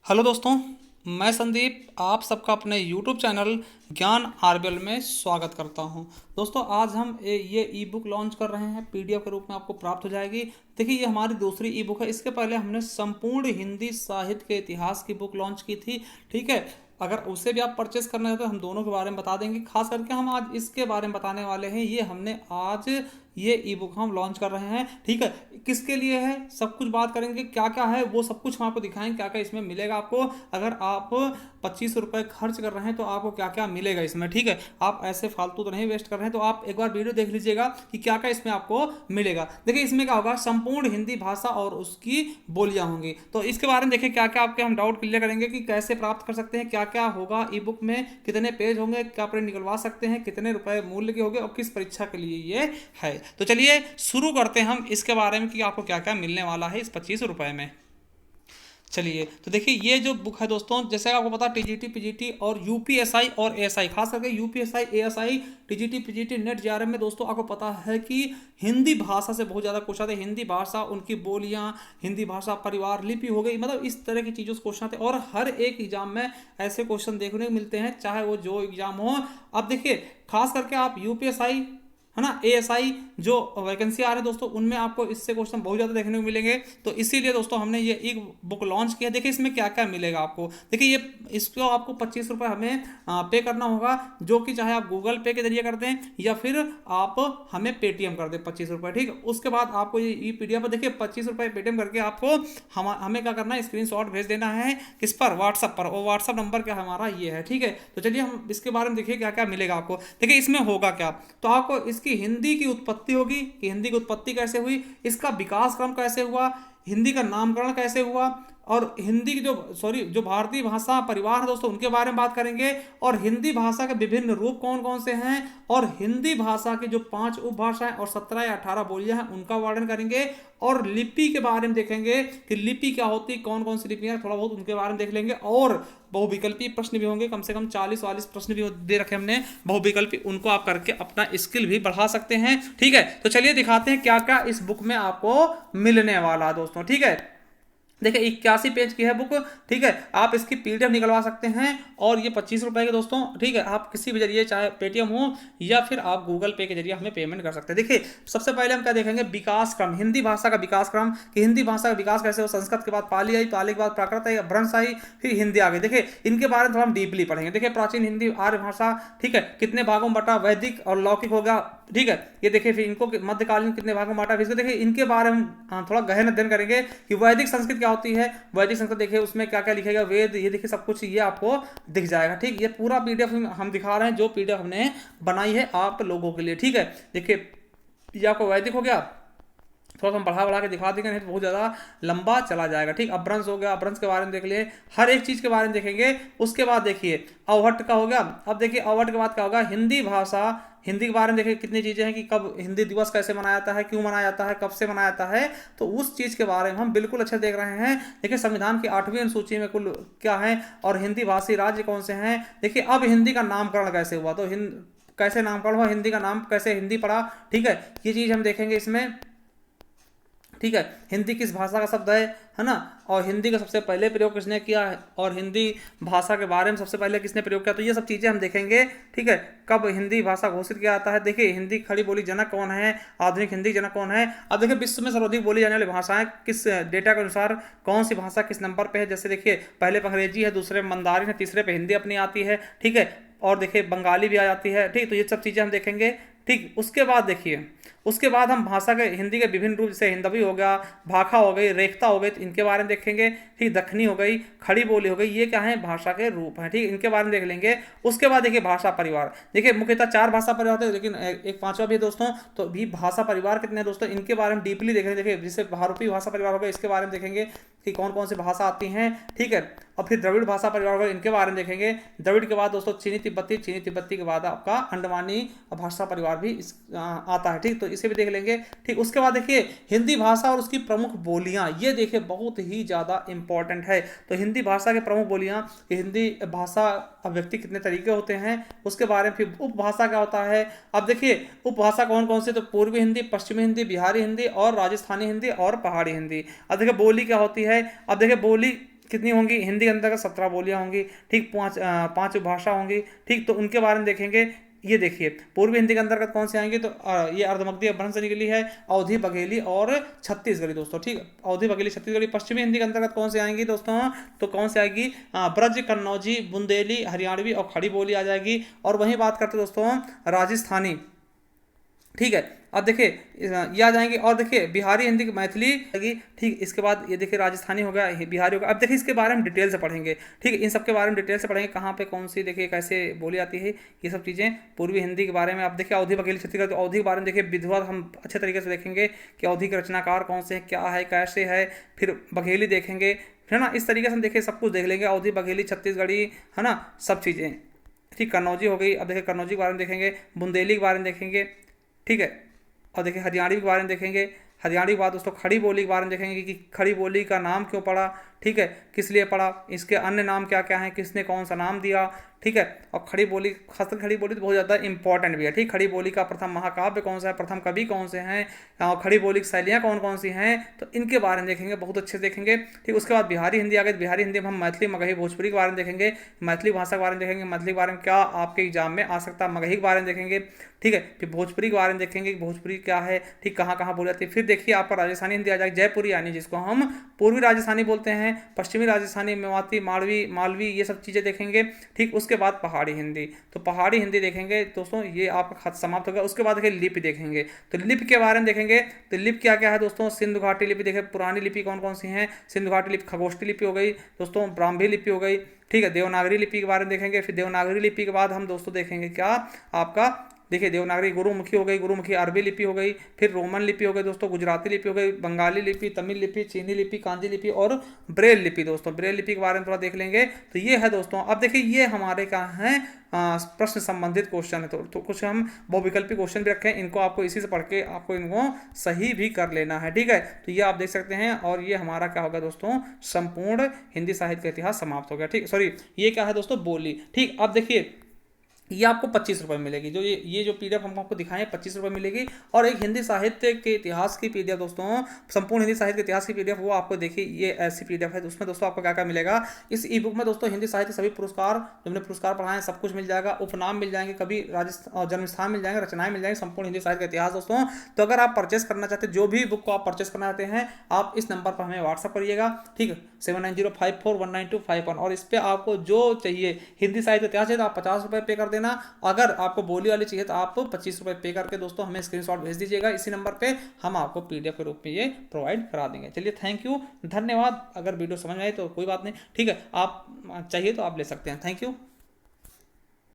Hello दोस्तों, मैं संदीप आप सबका अपने यूट्यूब चैनल ज्ञान आरबीएल में स्वागत करता हूं। दोस्तों, आज हम ये ई बुक लॉन्च कर रहे हैं, पीडीएफ के रूप में आपको प्राप्त हो जाएगी। देखिए, ये हमारी दूसरी ई बुक है। इसके पहले हमने संपूर्ण हिंदी साहित्य के इतिहास की बुक लॉन्च की थी। ठीक है, अगर उसे भी आप परचेस करना है तो हम दोनों के बारे में बता देंगे। खास करके हम आज इसके बारे में बताने वाले हैं। ये हमने आज ये ई बुक हम लॉन्च कर रहे हैं। ठीक है, किसके लिए है सब कुछ बात करेंगे, क्या क्या है वो सब कुछ हम आपको दिखाएंगे, क्या क्या इसमें मिलेगा आपको। अगर आप 25 रुपये खर्च कर रहे हैं तो आपको क्या क्या मिलेगा इसमें। ठीक है, आप ऐसे फालतू तो नहीं वेस्ट कर रहे हैं, तो आप एक बार वीडियो देख लीजिएगा कि क्या क्या इसमें आपको मिलेगा। देखिए, इसमें क्या होगा, संपूर्ण हिंदी भाषा और उसकी बोलियां होंगी। तो इसके बारे में देखिए क्या क्या आपके हम डाउट क्लियर करेंगे कि कैसे प्राप्त कर सकते हैं, क्या क्या होगा ई बुक में, कितने पेज होंगे, क्या प्रिंट निकलवा सकते हैं, कितने रुपए मूल्य के होंगे और किस परीक्षा के लिए ये है। तो चलिए शुरू करते हैं हम इसके बारे में कि आपको क्या क्या मिलने वाला है इस 25 रुपये में। चलिए, तो देखिए ये जो बुक है दोस्तों, जैसे आपको पता टीजीटी पीजीटी और यूपीएसआई और एएसआई, खास करके UPSI ASI TGT PGT net JRF में दोस्तों आपको पता है कि हिंदी भाषा से बहुत ज़्यादा क्वेश्चन आते हैं। हिंदी भाषा, उनकी बोलियां, हिंदी भाषा परिवार लिपि हो गई, मतलब इस तरह की चीज़ों से क्वेश्चन आते हैं और हर एक एग्जाम में ऐसे क्वेश्चन देखने को मिलते हैं, चाहे वो जो एग्जाम हो। अब देखिए, खास करके आप यूपीएसआई है ना, एएसआई जो वैकेंसी आ रहे हैं दोस्तों, उनमें आपको इससे क्वेश्चन बहुत ज़्यादा देखने को मिलेंगे। तो इसीलिए दोस्तों हमने ये एक बुक लॉन्च किया। देखिए इसमें क्या क्या मिलेगा आपको। देखिए ये इसको आपको 25 रुपये हमें पे करना होगा, जो कि चाहे आप गूगल पे के जरिए कर दें या फिर आप हमें पेटीएम कर दें 25 रुपये। ठीक है, उसके बाद आपको ये ई पीडीएफ देखिए 25 रुपये पेटीएम करके आपको हमें क्या करना है, स्क्रीनशॉट भेज देना है। किस पर? व्हाट्सअप पर। और व्हाट्सअप नंबर क्या हमारा ये है। ठीक है, तो चलिए हम इसके बारे में देखिए क्या क्या मिलेगा आपको। देखिए इसमें होगा क्या, तो आपको इसकी हिंदी की उत्पत्ति होगी कि हिंदी की उत्पत्ति कैसे हुई, इसका विकास क्रम कैसे हुआ, हिंदी का नामकरण कैसे हुआ, और हिंदी की जो भारतीय भाषा परिवार है दोस्तों, उनके बारे में बात करेंगे। और हिंदी भाषा के विभिन्न रूप कौन कौन से हैं, और हिंदी भाषा की जो 5 उपभाषाएं और 17 या 18 बोलियां हैं उनका वर्णन करेंगे। और लिपि के बारे में देखेंगे कि लिपि क्या होती है, कौन कौन सी लिपियां, थोड़ा बहुत उनके बारे में देख लेंगे। और बहुविकल्पी प्रश्न भी होंगे, कम से कम 40-40 प्रश्न भी दे रखे हमने बहुविकल्पी, उनको आप करके अपना स्किल भी बढ़ा सकते हैं। ठीक है, तो चलिए दिखाते हैं क्या क्या इस बुक में आपको मिलने वाला है दोस्तों। ठीक है, देखिए 81 पेज की है बुक। ठीक है, आप इसकी पीडीएफ निकलवा सकते हैं और ये 25 रुपये के दोस्तों। ठीक है, आप किसी भी जरिए, चाहे पेटीएम हो या फिर आप गूगल पे के जरिए हमें पेमेंट कर सकते हैं। देखिए सबसे पहले हम क्या देखेंगे, विकास क्रम, हिंदी भाषा का विकास क्रम कि हिंदी भाषा का विकास कैसे हो। संस्कृत के बाद पाली आई, पाली के बाद प्राकृत आई, भ्रंश आई, फिर हिंदी आ गई। देखिए इनके बारे में थोड़ा हम डीपली पढ़ेंगे। देखिए प्राचीन हिंदी आर्य भाषा, ठीक है, कितने भागों में बटा, वैदिक और लौकिक होगा। ठीक है, ये देखिए फिर इनको मध्यकालीन कितने भागों में बांटा, फिर देखिए इनके बारे में थोड़ा गहन अध्ययन करेंगे कि वैदिक संस्कृत क्या होती है। वैदिक संस्कृत देखिए उसमें क्या क्या लिखेगा, वेद, ये देखिए सब कुछ ये आपको दिख जाएगा। ठीक, ये पूरा पीडीएफ हम दिखा रहे हैं, जो पीडीएफ हमने बनाई है आप लोगों के लिए। ठीक है, देखिए ये आपको वैदिक हो गया, थोड़ा सा हम बढ़ा बढ़ा के दिखा देंगे, नहीं तो बहुत ज़्यादा लंबा चला जाएगा। ठीक, अपभ्रंश हो गया, अपभ्रंश के बारे में देख लिए, हर एक चीज़ के बारे में देखेंगे। उसके बाद देखिए अवहट्ट का हो गया। अब देखिए अवहट्ट के बाद क्या होगा, हिंदी भाषा, हिंदी के बारे में देखिए कितनी चीज़ें हैं कि कब हिंदी दिवस कैसे मनाया जाता है, क्यों मनाया जाता है, कब से मनाया जाता है, तो उस चीज़ के बारे में हम बिल्कुल अच्छे देख रहे हैं। देखिए संविधान की 8वीं अनुसूची में कुल क्या है, और हिंदी भाषी राज्य कौन से हैं। देखिए अब हिंदी का नामकरण कैसे हुआ, तो कैसे नामकरण हुआ, हिंदी का नाम कैसे हिंदी पड़ा। ठीक है, ये चीज़ हम देखेंगे इसमें। ठीक है, हिंदी किस भाषा का शब्द है ना, और हिंदी का सबसे पहले प्रयोग किसने किया है, और हिंदी भाषा के बारे में सबसे पहले किसने प्रयोग किया, तो ये सब चीज़ें हम देखेंगे। ठीक है, कब हिंदी भाषा घोषित किया जाता है। देखिए हिंदी खड़ी बोली जनक कौन है, आधुनिक हिंदी जनक कौन है। अब देखिए विश्व में सर्वाधिक बोली जाने वाली भाषाएं किस डेटा के अनुसार, कौन सी भाषा किस नंबर पर है। जैसे देखिए पहले पे अंग्रेजी है, दूसरे में मंदारिन है, तीसरे पे हिंदी अपनी आती है। ठीक है, और देखिए बंगाली भी आ जाती है। ठीक, तो ये सब चीज़ें हम देखेंगे। ठीक, उसके बाद देखिए, उसके बाद हम भाषा के, हिंदी के विभिन्न रूप, जैसे हिंदवी हो गया, भाखा हो गई, रेखता हो गई, तो इनके बारे में देखेंगे। ठीक, दखनी हो गई, खड़ी बोली हो गई, ये क्या है, भाषा के रूप हैं। ठीक, इनके बारे में देख लेंगे। उसके बाद देखिए भाषा परिवार, देखिए मुख्यतः 4 भाषा परिवार होते हैं, लेकिन एक 5वां भी है दोस्तों। तो भी भाषा परिवार कितने हैं दोस्तों, इनके बारे में डीपली देखेंगे। देखिए जैसे बहुरूपी भाषा परिवार होगा, इसके बारे में देखेंगे कि कौन कौन सी भाषा आती हैं। ठीक है, और फिर द्रविड़ भाषा परिवार होगा, इनके बारे में देखेंगे। द्रविड़ के बाद दोस्तों चीनी तिब्बती, चीनी तिब्बती के बाद आपका अंडमानी भाषा परिवार भी आता है। ठीक, तो इसे भी देख लेंगे। ठीक, उसके बाद देखिए हिंदी भाषा और उसकी प्रमुख बोलियां, ये देखिए बहुत ही ज़्यादा इंपॉर्टेंट है। तो हिंदी भाषा के प्रमुख बोलियां, हिंदी भाषा अभिव्यक्ति कितने तरीके होते हैं, उसके बारे में। फिर उपभाषा क्या होता है। अब देखिए उपभाषा कौन कौन सी, तो पूर्वी हिंदी, पश्चिमी हिंदी, बिहारी हिंदी और राजस्थानी हिंदी और पहाड़ी हिंदी। अब देखिए बोली क्या होती है। अब देखिए बोली कितनी होंगी, हिंदी के अंतर्गत 17 बोलियां होंगी, ठीक, 5 भाषा होंगी, ठीक। तो उनके बारे में देखेंगे। ये देखिए पूर्वी हिंदी के अंतर्गत कौन से आएंगे, तो ये अर्धमगधी अपभ्रंश से निकली है, अवधी, बघेली और छत्तीसगढ़ी दोस्तों, ठीक। अवधी, बघेली, छत्तीसगढ़ी। पश्चिमी हिंदी के अंतर्गत कौन से आएंगी दोस्तों, तो कौन से आएगी, ब्रज, कन्नौजी, बुंदेली, हरियाणवी और खड़ी बोली आ जाएगी। और वहीं बात करते हैं दोस्तों राजस्थानी, ठीक है। अब देखिए ये आ जाएंगे। और देखिए बिहारी हिंदी की मैथिली आएगी, ठीक। इसके बाद ये देखिए राजस्थानी हो गया, बिहारी हो गया। अब देखिए इसके बारे में डिटेल से पढ़ेंगे, ठीक है। इन सब के बारे में डिटेल से पढ़ेंगे, कहाँ पे कौन सी देखिए कैसे बोली आती है, ये सब चीज़ें पूर्वी हिंदी के बारे में। आप देखिए अवधी, बघेली, छत्तीसगढ़, तो अवधी के बारे में देखिए विधवा हम अच्छे तरीके से देखेंगे कि अवधी के रचनाकार कौन से हैं, क्या है, कैसे है। फिर बघेली देखेंगे, है ना। इस तरीके से हम देखिए सब कुछ देख लेंगे, अवधी, बघेली, छत्तीसगढ़ी, है ना, सब चीज़ें, ठीक। कन्नौजी हो गई। अब देखिए कन्नौजी के बारे में देखेंगे, बुंदेली के बारे में देखेंगे, ठीक है। और देखिए हरियाणवी के बारे में देखेंगे। हरियाणवी के बाद दोस्तों खड़ी बोली के बारे में देखेंगे कि खड़ी बोली का नाम क्यों पड़ा, ठीक है, किस लिए पड़ा, इसके अन्य नाम क्या क्या हैं, किसने कौन सा नाम दिया, ठीक है। और खड़ी बोली, खासकर खड़ी बोली तो बहुत ज़्यादा इंपॉर्टेंट भी है, ठीक। खड़ी बोली का प्रथम महाकाव्य कौन सा है, प्रथम कवि कौन से हैं, और खड़ी बोली की शैलियाँ कौन कौन सी हैं, तो इनके बारे में देखेंगे, बहुत अच्छे से देखेंगे, ठीक। उसके बाद बिहारी हिंदी आ गई। बिहारी हिंदी में हम मैथिली, मगही, भोजपुरी के बारे में देखेंगे, मैथिली भाषा के बारे में देखेंगे, मैथिली के बारे में क्या आपके एग्जाम में आ सकता है, मगही के बारे में देखेंगे, ठीक है। फिर भोजपुरी के बारे में देखेंगे कि भोजपुरी क्या है, ठीक, कहाँ कहाँ बोली जाती है। फिर देखिए आपका राजस्थानी हिंदी आ जाएगी, जयपुरी यानी जिसको हम पूर्वी राजस्थानी बोलते हैं, पश्चिमी राजस्थानी, मेवाती, मालवी, ये सब चीज़ें देखेंगे, ठीक। उसके बाद पहाड़ी हिंदी, तो पहाड़ी हिंदी देखेंगे दोस्तों, ये आपका खत समाप्त होगा। उसके बाद देखिए लिपि देखेंगे, तो लिपि के बारे में देखेंगे, तो लिपि क्या क्या है दोस्तों, सिंधु घाटी लिपि देखें, पुरानी लिपि कौन कौन सी हैं, सिंधु घाटी लिपि, खगोष्ठी लिपि हो गई दोस्तों, ब्राह्मी लिपि हो गई, ठीक है। देवनागरी लिपि के बारे में देखेंगे। फिर देवनागरी लिपि के बाद हम दोस्तों देखेंगे क्या आपका, देखिए देवनागरी गुरुमुखी हो गई, गुरुमुखी अरबी लिपि हो गई। फिर रोमन लिपि हो गई दोस्तों, गुजराती लिपि हो गई, बंगाली लिपि, तमिल लिपि, चीनी लिपि, कांजी लिपि और ब्रेल लिपि दोस्तों। ब्रेल लिपि के बारे में थोड़ा देख लेंगे। तो ये है दोस्तों। अब देखिए ये हमारे क्या हैं, प्रश्न संबंधित क्वेश्चन है, तो कुछ हम बहुविकल्पी क्वेश्चन भी रखे हैं, इनको आपको इसी से पढ़ के आपको इनको सही भी कर लेना है, ठीक है। तो ये आप देख सकते हैं। और ये हमारा क्या होगा दोस्तों, संपूर्ण हिंदी साहित्य का इतिहास समाप्त हो गया, ठीक। सॉरी, ये क्या है दोस्तों, बोली, ठीक। अब देखिए ये आपको 25 रुपये मिलेगी, जो ये जो पीडीएफ हम आपको दिखाएं 25 रुपये मिलेगी। और एक हिंदी साहित्य के इतिहास की पीडीएफ दोस्तों, संपूर्ण हिंदी साहित्य के इतिहास की पीडीएफ, वो आपको देखिए ये ऐसी पीडीएफ है। उसमें दोस्तों आपको क्या क्या मिलेगा, इस ई बुक में दोस्तों हिंदी साहित्य सभी पुरस्कार, जो हमने पुरस्कार पढ़ाए सब कुछ मिल जाएगा, उपनाम मिल जाएंगे, कभी राजस्थान जन्म स्थान मिल जाएंगे, रचनाएं मिल जाएंगी, संपूर्ण हिंदी साहित्य का इतिहास दोस्तों। तो अगर आप परचेस करना चाहते हैं, जो भी बुक को आप परचेस करना चाहते हैं, आप इस नंबर पर हमें व्हाट्सअप करिएगा, ठीक है, 7905419251। और इस पर आपको जो चाहिए हिंदी साहित्य इतिहास है तो आप 50 रुपये पे कर देना। अगर आपको बोली वाली चाहिए तो आप 25 रुपये पे करके दोस्तों हमें स्क्रीनशॉट भेज दीजिएगा, इसी नंबर पे हम आपको पीडीएफ के रूप में ये प्रोवाइड करा देंगे। चलिए थैंक यू, धन्यवाद। अगर वीडियो समझ में आए तो कोई बात नहीं, ठीक है, आप चाहिए तो आप ले सकते हैं। Thank you.